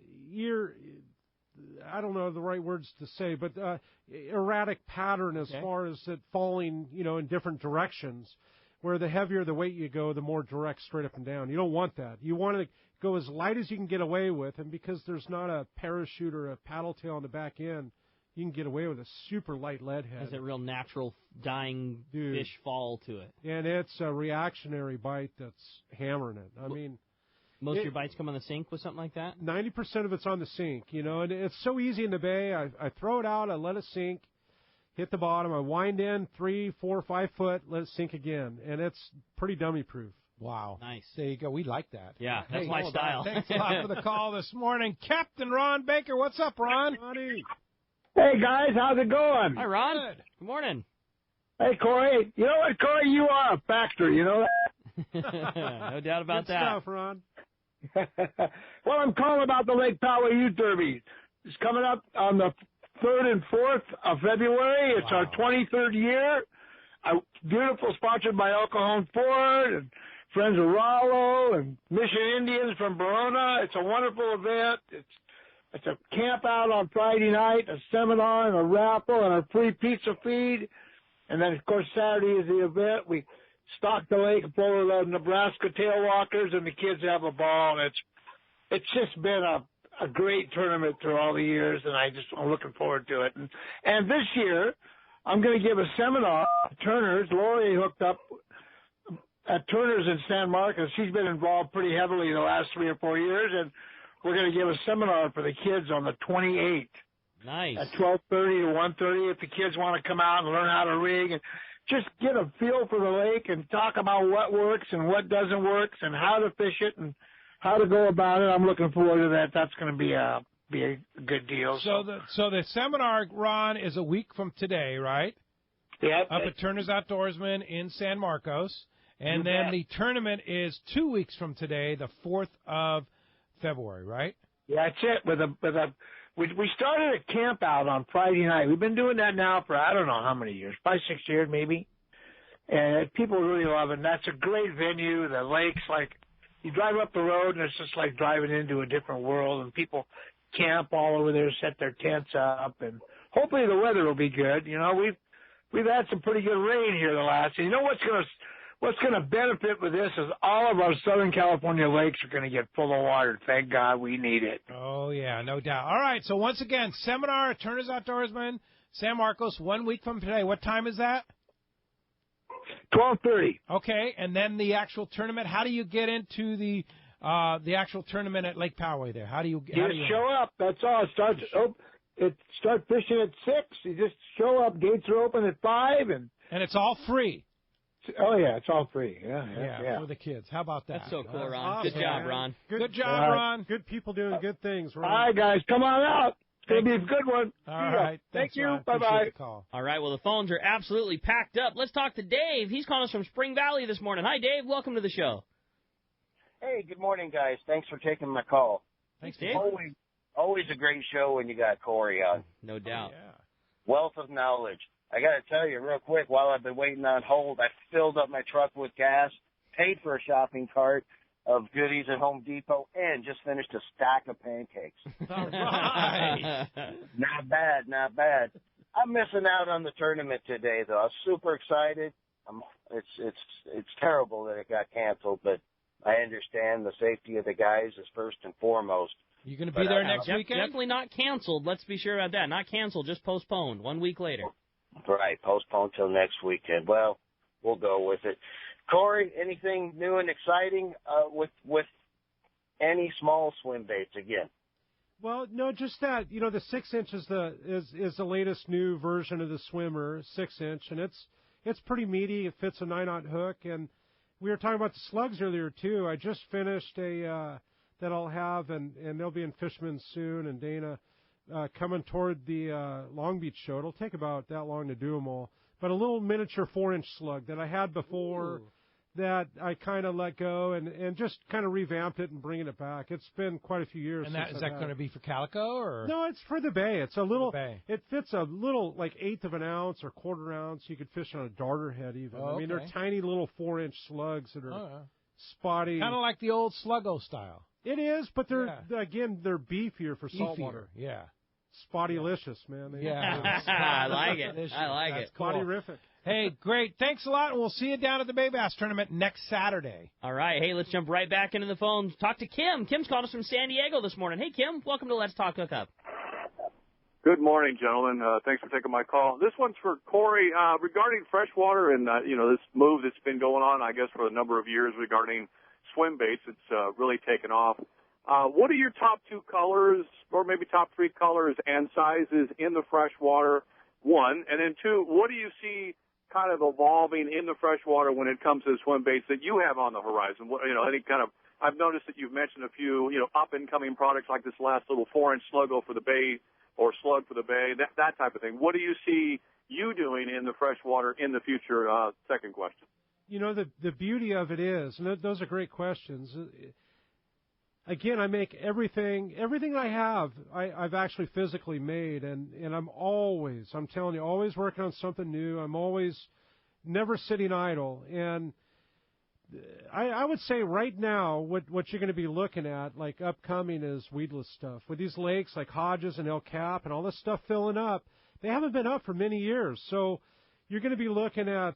Speaker 4: don't know the right words to say, but erratic pattern as far as it falling, you know, in different directions. Where the heavier the weight you go, the more direct straight up and down. You don't want that. You want to go as light as you can get away with, and because there's not a parachute or a paddle tail on the back end, you can get away with a super light lead head.
Speaker 3: Has a real natural dying fish fall to it.
Speaker 4: And it's a reactionary bite that's hammering it. I mean,
Speaker 3: most of your bites come on the sink with something like that?
Speaker 4: 90% of it's on the sink, you know, and it's so easy in the bay. I throw it out, I let it sink, hit the bottom, I wind in 3, 4, 5 foot, let it sink again, and it's pretty dummy proof.
Speaker 2: Wow.
Speaker 3: Nice.
Speaker 2: There you go. We like that.
Speaker 3: Yeah, that's my style.
Speaker 2: Thanks a lot for the call this morning. Captain Ron Baker. What's up, Ron?
Speaker 16: Hey, guys. How's it going?
Speaker 3: Hi, Ron. Good morning.
Speaker 16: Hey, Corey. You know what, Corey? You are a factor. You know
Speaker 3: that? No doubt about
Speaker 4: Good
Speaker 3: that.
Speaker 4: stuff, Ron.
Speaker 16: Well, I'm calling about the Lake Poway Youth Derby. It's coming up on the 3rd and 4th of February. It's our 23rd year. Beautiful, sponsored by El Cajon Ford and Friends of Rollo and Mission Indians from Verona. It's a wonderful event. It's a camp out on Friday night, a seminar, and a raffle, and a free pizza feed. And then, of course, Saturday is the event. We stock the lake full of the Nebraska tailwalkers, and the kids have a ball. And it's just been a great tournament through all the years, and I'm looking forward to it. And this year, I'm going to give a seminar at Turner's. Lori hooked up at Turner's in San Marcos. She's been involved pretty heavily the last 3 or 4 years, and we're going to give a seminar for the kids on the 28th.
Speaker 3: Nice.
Speaker 16: At 12:30 to 1:30, if the kids want to come out and learn how to rig and just get a feel for the lake and talk about what works and what doesn't work and how to fish it and how to go about it. I'm looking forward to that. That's going to be a good deal.
Speaker 2: So the seminar, Ron, is a week from today, right?
Speaker 16: Yeah.
Speaker 2: Up at Turner's Outdoorsman in San Marcos. And then the tournament is 2 weeks from today, the 4th of February, right?
Speaker 16: Yeah, that's it. We started a camp out on Friday night. We've been doing that now for I don't know how many years, 5, 6 years maybe. And people really love it. And that's a great venue. The lake's like, you drive up the road and it's just like driving into a different world. And people camp all over there, set their tents up, and hopefully the weather will be good. You know, we've had some pretty good rain here the last. And you know what's going to benefit with this is all of our Southern California lakes are going to get full of water. Thank God, we need it.
Speaker 2: Oh, yeah, no doubt. All right, so once again, seminar at Turner's Outdoorsman, San Marcos, 1 week from today. What time is that?
Speaker 16: 12:30.
Speaker 2: Okay, and then the actual tournament. How do you get into the actual tournament at Lake Poway there? How do you
Speaker 16: show up? That's all. It starts fishing at 6. You just show up. Gates are open at 5, and
Speaker 2: it's all free.
Speaker 16: Oh, yeah, it's all free. Yeah.
Speaker 2: For the kids. How about that?
Speaker 3: That's so cool, Ron.
Speaker 2: Awesome.
Speaker 3: Good job, Ron.
Speaker 2: Good job, Ron.
Speaker 4: Good people doing good things, Ron.
Speaker 16: All right, guys, come on out. It's going to be a good one.
Speaker 2: All right.
Speaker 16: Thank you.
Speaker 2: Ron.
Speaker 16: Bye-bye.
Speaker 3: All right, well, the phones are absolutely packed up. Let's talk to Dave. He's calling us from Spring Valley this morning. Hi, Dave. Welcome to the show.
Speaker 17: Hey, good morning, guys. Thanks for taking my call.
Speaker 3: Thanks, Dave.
Speaker 17: Always a great show when you got Corey on.
Speaker 3: No doubt.
Speaker 2: Yeah.
Speaker 17: Wealth of knowledge. I got to tell you real quick, while I've been waiting on hold, I filled up my truck with gas, paid for a shopping cart of goodies at Home Depot, and just finished a stack of pancakes.
Speaker 2: All right.
Speaker 17: Not bad. I'm missing out on the tournament today, though. I was super excited. It's terrible that it got canceled, but I understand the safety of the guys is first and foremost.
Speaker 2: You going to be there next weekend?
Speaker 3: Definitely not canceled. Let's be sure about that. Not canceled, just postponed 1 week later.
Speaker 17: Right, postponed till next weekend. Well, we'll go with it. Corey, anything new and exciting with any small swim baits again?
Speaker 4: Well, no, just that. You know, the 6-inch is the latest new version of the swimmer, 6-inch, and it's pretty meaty. It fits a 9-aught hook, and we were talking about the slugs earlier too. I just finished a that I'll have, and they'll be in Fishman soon, and Dana. Coming toward the Long Beach show. It'll take about that long to do them all. But a little miniature 4-inch slug that I had before that I kind of let go and just kind of revamped it and bringing it back. It's been quite a few years.
Speaker 2: And is that going to be for calico or?
Speaker 4: No, it's for the bay. It's a little. It fits a little like 1/8 of an ounce or 1/4 ounce. You could fish on a darter head even.
Speaker 2: Oh,
Speaker 4: I mean, they're tiny little 4-inch slugs that are spotty.
Speaker 2: Kind of like the old sluggo style.
Speaker 4: It is, but they're they're beefier for saltwater.
Speaker 2: Yeah.
Speaker 4: Spottylicious, man.
Speaker 3: I like it.
Speaker 2: That's cool.
Speaker 4: Spotty-rific.
Speaker 2: Hey, great. Thanks a lot, and we'll see you down at the Bay Bass Tournament next Saturday.
Speaker 3: All right. Hey, let's jump right back into the phones. Talk to Kim. Kim's called us from San Diego this morning. Hey, Kim, welcome to Let's Talk Hookup.
Speaker 18: Good morning, gentlemen. Thanks for taking my call. This one's for Corey regarding freshwater and, this move that's been going on, I guess, for a number of years regarding swim baits. It's really taken off. What are your top 2 colors, or maybe top 3 colors and sizes in the freshwater, 1? And then 2, what do you see kind of evolving in the freshwater when it comes to the swim baits that you have on the horizon? Any kind of, I've noticed that you've mentioned a few, up-and-coming products like this last little 4-inch sluggo for the bay or slug for the bay, that type of thing. What do you see you doing in the freshwater in the future? Second question.
Speaker 4: You know, the beauty of it is, and those are great questions. Again, I make everything I have, I've actually physically made, and I'm telling you, always working on something new. I'm always never sitting idle. And I would say right now what you're going to be looking at, like upcoming, is weedless stuff. With these lakes like Hodges and El Cap and all this stuff filling up, they haven't been up for many years. So you're going to be looking at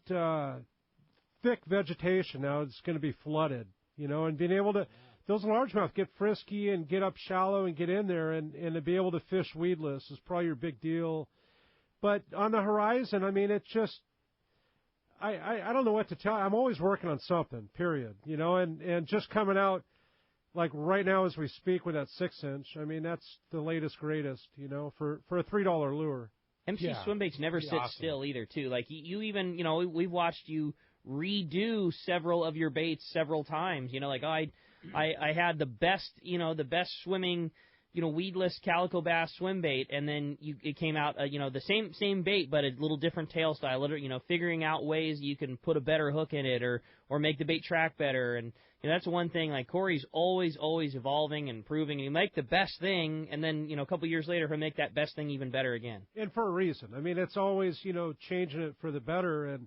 Speaker 4: thick vegetation now. It's going to be flooded, and being able to, those largemouth get frisky and get up shallow and get in there, and to be able to fish weedless is probably your big deal. But on the horizon, I mean, it's just, I don't know what to tell you. I'm always working on something, period, and just coming out, like right now as we speak with that 6-inch, I mean, that's the latest, greatest, for a $3 lure.
Speaker 3: MC Swimbaits never sit still either, too. Like, you even, we've watched you redo several of your baits several times. Like, I had the best swimming, weedless calico bass swim bait, and then it came out, the same bait, but a little different tail style, figuring out ways you can put a better hook in it or make the bait track better. And that's one thing, like, Corey's always evolving and improving. And he'll make the best thing, and then, a couple years later, he'll make that best thing even better again.
Speaker 4: And for a reason. I mean, it's always, changing it for the better.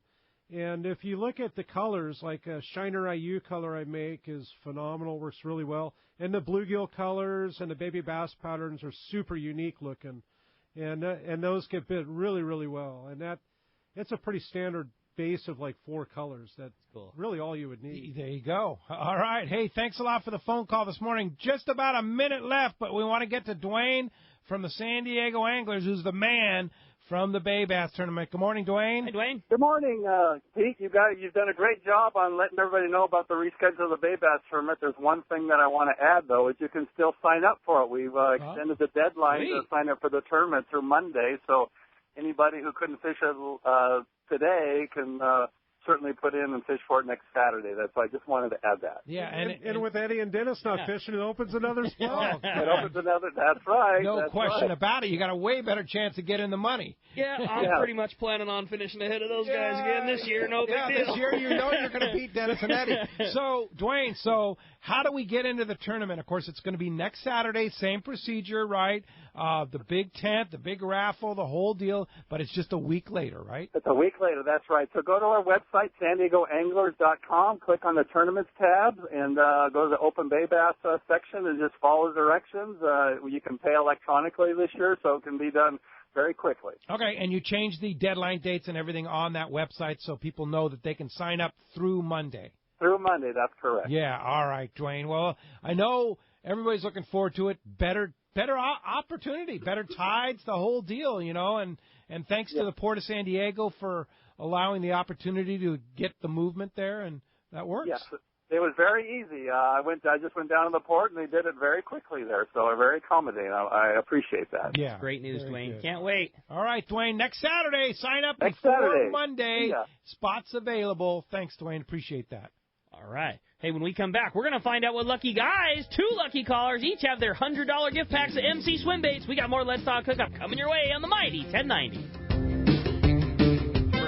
Speaker 4: And if you look at the colors, like a Shiner IU color I make is phenomenal, works really well. And the bluegill colors and the baby bass patterns are super unique looking. And those get bit really, really well. And it's a pretty standard base of like 4 colors. That's cool. Really all you would need.
Speaker 2: There you go. All right. Hey, thanks a lot for the phone call this morning. Just about a minute left, but we want to get to Dwayne from the San Diego Anglers, who's the man from the Bay Bass Tournament. Good morning, Dwayne.
Speaker 3: Hey, Dwayne.
Speaker 19: Good morning, Pete. You've done a great job on letting everybody know about the reschedule of the Bay Bass Tournament. There's one thing that I want to add, though, is you can still sign up for it. We've extended the deadline to sign up for the tournament through Monday, so anybody who couldn't fish it today can certainly put in and fish for it next Saturday. That's why I just wanted to add that.
Speaker 2: Yeah,
Speaker 4: and with Eddie and Dennis not fishing, it opens another spot.
Speaker 19: It opens another. That's right.
Speaker 2: No question about it. You got a way better chance of getting the money.
Speaker 3: Yeah, I'm pretty much planning on finishing ahead of those guys again this year. No big deal.
Speaker 2: This year you're going to beat Dennis and Eddie. So, Dwayne, how do we get into the tournament? Of course, it's going to be next Saturday, same procedure, right? The big tent, the big raffle, the whole deal, but it's just a week later, right?
Speaker 19: It's a week later, that's right. So go to our website, SanDiegoAnglers.com, click on the Tournaments tab, and go to the Open Bay Bass section and just follow the directions. You can pay electronically this year, so it can be done very quickly.
Speaker 2: Okay, and you changed the deadline dates and everything on that website so people know that they can sign up through Monday.
Speaker 19: Through Monday, that's correct.
Speaker 2: Yeah, all right, Dwayne. Well, I know everybody's looking forward to it. Better opportunity, better tides, the whole deal, and thanks to the Port of San Diego for allowing the opportunity to get the movement there, and that works.
Speaker 19: Yes, it was very easy. I just went down to the port, and they did it very quickly there, so they're very accommodating. I appreciate that.
Speaker 2: Yeah,
Speaker 3: great news, Dwayne.
Speaker 2: Good.
Speaker 3: Can't wait.
Speaker 2: All right, Dwayne, next Saturday, sign up
Speaker 19: next
Speaker 2: before
Speaker 19: Saturday.
Speaker 2: Monday. Spots available. Thanks, Dwayne. Appreciate that.
Speaker 3: All right. Hey, when we come back, we're going to find out what lucky guys, 2 lucky callers, each have their $100 gift packs of MC Swimbaits. We got more Let's Talk Hookup coming your way on the Mighty 1090.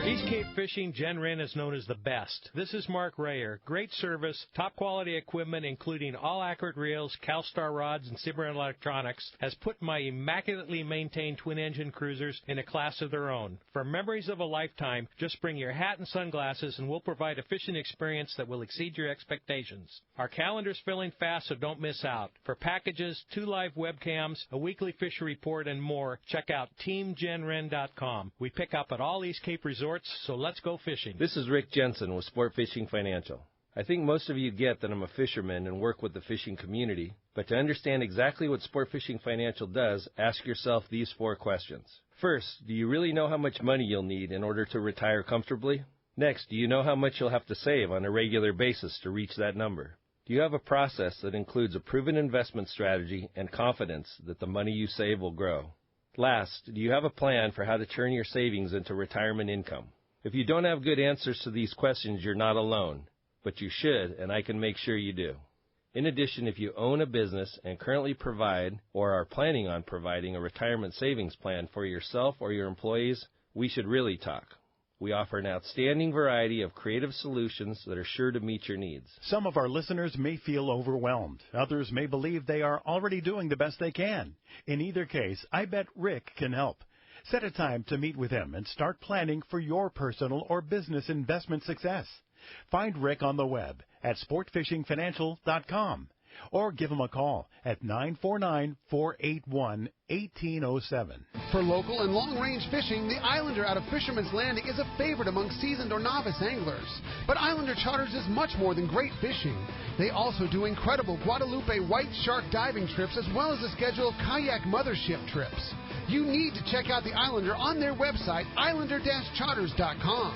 Speaker 20: East Cape Fishing, Jen Wren is known as the best. This is Mark Rayer. Great service, top quality equipment, including all accurate reels, CalStar rods, and Cimarron electronics, has put my immaculately maintained twin-engine cruisers in a class of their own. For memories of a lifetime, just bring your hat and sunglasses, and we'll provide a fishing experience that will exceed your expectations. Our calendar's filling fast, so don't miss out. For packages, 2 live webcams, a weekly fishery report, and more, check out TeamJenRen.com. We pick up at all East Cape resorts, so let's go fishing.
Speaker 21: This is Rick Jensen with Sport Fishing Financial. I think most of you get that I'm a fisherman and work with the fishing community, but to understand exactly what Sport Fishing Financial does, ask yourself these 4 questions. First, do you really know how much money you'll need in order to retire comfortably? Next, do you know how much you'll have to save on a regular basis to reach that number? Do you have a process that includes a proven investment strategy and confidence that the money you save will grow? Last, do you have a plan for how to turn your savings into retirement income? If you don't have good answers to these questions, you're not alone, but you should, and I can make sure you do. In addition, if you own a business and currently provide or are planning on providing a retirement savings plan for yourself or your employees, we should really talk. We offer an outstanding variety of creative solutions that are sure to meet your needs.
Speaker 22: Some of our listeners may feel overwhelmed. Others may believe they are already doing the best they can. In either case, I bet Rick can help. Set a time to meet with him and start planning for your personal or business investment success. Find Rick on the web at sportfishingfinancial.com or give him a call at 949-481-1807.
Speaker 10: For local and long-range fishing, the Islander out of Fisherman's Landing is a favorite among seasoned or novice anglers. But Islander Charters is much more than great fishing. They also do incredible Guadalupe white shark diving trips as well as a schedule of kayak mothership trips. You need to check out the Islander on their website, islander-charters.com.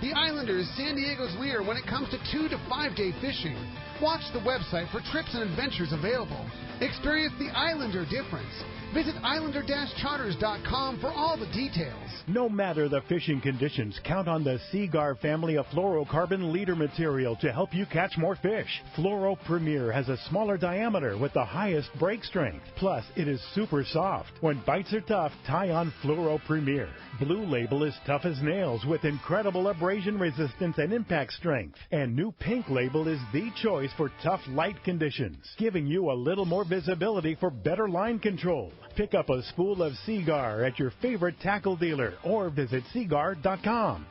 Speaker 10: The Islander is San Diego's leader when it comes to 2 to 5 day fishing. Watch the website for trips and adventures available. Experience the Islander difference. Visit islander-charters.com for all the details.
Speaker 22: No matter the fishing conditions, count on the Seaguar family of fluorocarbon leader material to help you catch more fish. Fluoro Premier has a smaller diameter with the highest break strength. Plus, it is super soft. When bites are tough, tie on Fluoro Premier. Blue Label is tough as nails with incredible abrasion resistance and impact strength. And new Pink Label is the choice for tough light conditions, giving you a little more visibility for better line control. Pick up a spool of Seaguar at your favorite tackle dealer or visit seaguar.com.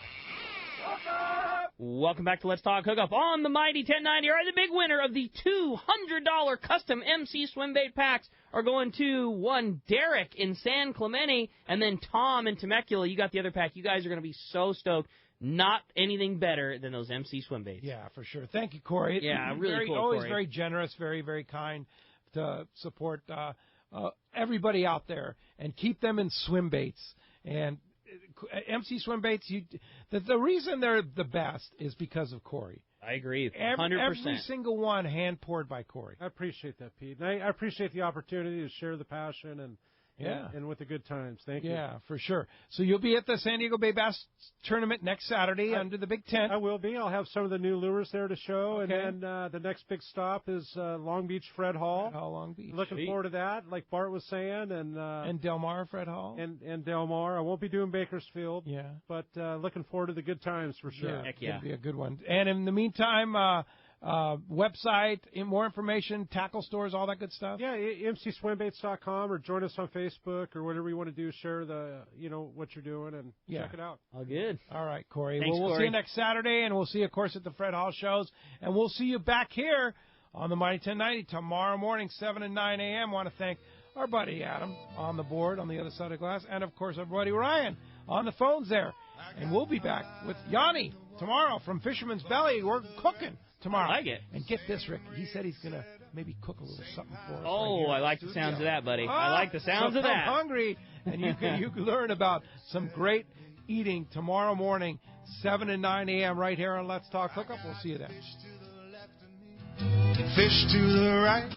Speaker 3: Welcome back to Let's Talk Hookup on the Mighty 1090. All right, the big winner of the $200 custom MC Swimbait packs are going to one Derek in San Clemente and then Tom in Temecula. You got the other pack. You guys are going to be so stoked. Not anything better than those MC Swimbaits.
Speaker 2: Yeah, for sure. Thank you, Corey.
Speaker 3: Yeah, really
Speaker 2: very,
Speaker 3: cool,
Speaker 2: always
Speaker 3: Corey.
Speaker 2: very generous, very, very kind to support everybody out there and keep them in swimbaits. And MC Swimbaits, the reason they're the best is because of Corey.
Speaker 3: I agree, 100%.
Speaker 2: Every single one hand-poured by Corey.
Speaker 4: I appreciate that, Pete. And I appreciate the opportunity to share the passion and with the good times. Thank you.
Speaker 2: Yeah, for sure. So you'll be at the San Diego Bay Bass Tournament next Saturday under the big tent.
Speaker 4: I will be. I'll have some of the new lures there to show. Okay. And then the next big stop is Long Beach Fred Hall.
Speaker 2: Fred Hall, Long Beach.
Speaker 4: Looking forward to that, like Bart was saying. And
Speaker 2: Del Mar, Fred Hall.
Speaker 4: And Del Mar. I won't be doing Bakersfield.
Speaker 2: Yeah.
Speaker 4: But looking forward to the good times for sure.
Speaker 2: Yeah, heck yeah. It'll be a good one. And in the meantime, website, more information, tackle stores, all that good stuff?
Speaker 4: Yeah, mcswimbaits.com or join us on Facebook or whatever you want to do. Share what you're doing and check it out.
Speaker 3: All good.
Speaker 2: All right, Corey.
Speaker 3: Thanks,
Speaker 2: we'll
Speaker 3: Corey.
Speaker 2: see you next Saturday, and we'll see you, of course, at the Fred Hall shows. And we'll see you back here on the Mighty 1090 tomorrow morning, 7 and 9 a.m. want to thank our buddy Adam on the board on the other side of the glass, and, of course, our buddy Ryan on the phones there. And we'll be back with Yanni tomorrow from Fisherman's Belly. We're cooking tomorrow.
Speaker 3: I like it.
Speaker 2: And get this, Rick. He said he's going to maybe cook a little something for us.
Speaker 3: Oh,
Speaker 2: right
Speaker 3: I like the sounds of that, buddy. I like the sounds of that.
Speaker 2: I'm hungry, and you can learn about some great eating tomorrow morning, 7 and 9 a.m. right here on Let's Talk Hookup. We'll see you then.
Speaker 1: Fish to the right.